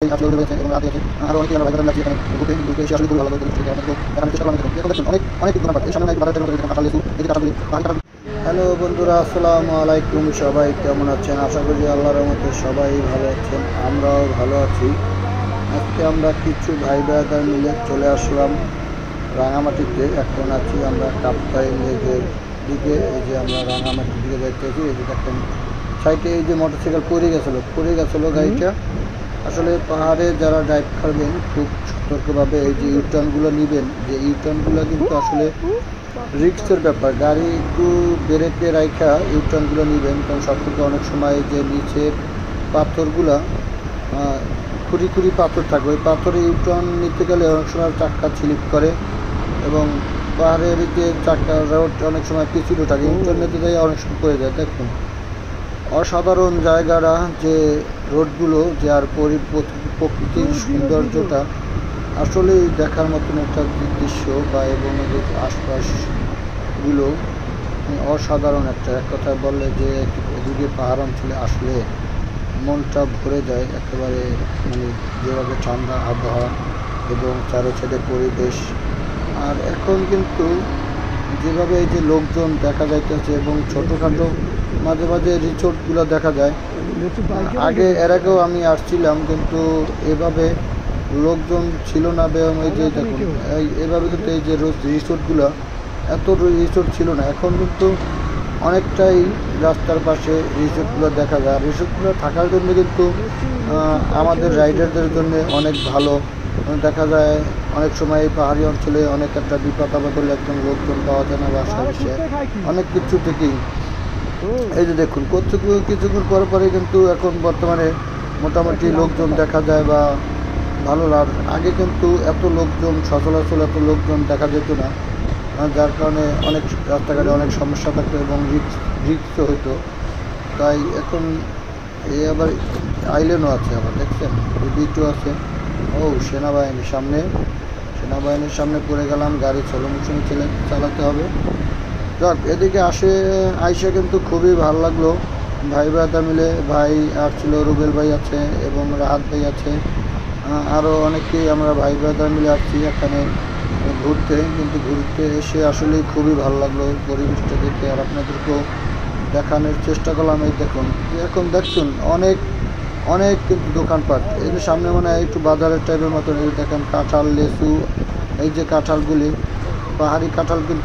অনেকেই আসলে রয়েছে এবং রাতে আছে, আরও অনেকেই আমরা বাইরে লাগছি এখানে ঘুরতে ঘুরতে এসে আসলে খুবই ভালো লাগলো দেখানোর চেষ্টা করলাম। এখন দেখুন অনেক অনেক দোকানপাট এই সামনে বাজারের মতো কাঁঠাল লেচু এই যে কাঁঠালগুলি কাঁঠাল। হ্যালো বন্ধুরা, আসসালামু আলাইকুম। সবাই কেমন আছেন? আশা করি আল্লাহর রহমতে সবাই ভালো আছেন, আমরাও ভালো আছি। আজকে আমরা কিছু ভাই ব্রাদার মিলে চলে আসলাম রাঙামাটিতে। এখন আছি আমরা কাপ্তাই লেকের দিকে। এই যে আমরা রাঙামাটির দিকে যাইতেছি। এই যে দেখেন সাইডে এই যে মোটরসাইকেল পড়ে গেছিলো গাড়িটা। আসলে পাহাড়ে যারা ড্রাইভ করবেন খুব সতর্কভাবে এই যে ইউটার্নগুলো নেবেন, যে ইউটার্নগুলো কিন্তু আসলে রিক্সের ব্যাপার। গাড়ি একটু ব্রেকে রাখা ইউটার্নগুলো নেবেন, কারণ সবথেকে অনেক সময় যে নিচের পাথরগুলা খুঁড়ি পাথর থাকবে, ওই পাথরে ইউটার্ন নিতে গেলে অনেক সময় চাক্কা স্লিপ করে এবং পাহাড়ের যে চাক্কা রোড অনেক সময় পিছুটো থাকে, ইউটার্ন নিতে যাই অনেক সময় পড়ে যায়। দেখুন অসাধারণ জায়গাটা, যে রোডগুলো, যে আর প্রকৃতির সৌন্দর্যটা আসলেই দেখার মতন একটা দৃশ্য বা এবং এদের আশপাশগুলো অসাধারণ একটা। এক কথায় বললে যে এদিকে পাহাড় অঞ্চলে আসলে মনটা ভরে যায় একেবারে, মানে যেভাবে ঠান্ডা আবহাওয়া এবং চারো সাইডে পরিবেশ। আর এখন কিন্তু যেভাবে এই যে লোকজন দেখা যাইতেছে এবং ছোটোখাটো মাঝে মাঝে রিসোর্টগুলো দেখা যায়। এর আগেও আমি আসছিলাম কিন্তু এভাবে লোকজন ছিল না। এই যে দেখুন এভাবে কিন্তু এই যে রিসোর্টগুলো, এত রিসোর্ট ছিল না। এখন কিন্তু অনেকটাই রাস্তার পাশে রিসোর্টগুলো দেখা যায়। রিসোর্টগুলো থাকার জন্য কিন্তু আমাদের রাইডারদের জন্য অনেক ভালো। দেখা যায় অনেক সময় এই পাহাড়ি অঞ্চলে অনেক একটা বিপদ আপদ হলে একদম লোকজন পাওয়া যায় না, বাসা এসে অনেক কিছু থেকেই। এই যে দেখুন কিছুক্ষণ পরে কিন্তু এখন বর্তমানে মোটামুটি লোকজন দেখা যায় বা ভালো আগে কিন্তু এত লোকজন সচরাচর এত লোকজন দেখা যেত না, যার কারণে অনেক রাস্তাঘাটে অনেক সমস্যা থাকতো এবং রিক্সও হতো। তাই এখন এই আবার আইল্যান্ডও আছে, আবার দেখছেন বিটও আছে। ও সেনাবাহিনীর সামনে পড়ে গেলাম, গাড়ি চলমুচনি চালাতে হবে। যাক, এদিকে আইসা কিন্তু খুবই ভালো লাগলো। ভাই ব্রাদার মিলে, ভাই আর ছিল রুবেল ভাই আছে এবং রাহাত ভাই আছে, আরও অনেকেই আমরা ভাই ব্রাদার মিলে আসছি এখানে ঘুরতে এসে আসলেই খুবই ভালো লাগলো পরিবেশটা দেখে। আর আপনাদেরকেও দেখানোর চেষ্টা করলাম। এই দেখুন এখন দেখছেন অনেক কিন্তু দোকানপাট। এই যে সামনে মনে হয় একটু বাজারের টাইপের মতন। এই দেখেন কাঁঠাল লেচু, এই যে কাঁঠালগুলি পাহাড়ি কাঁঠাল কিন্তু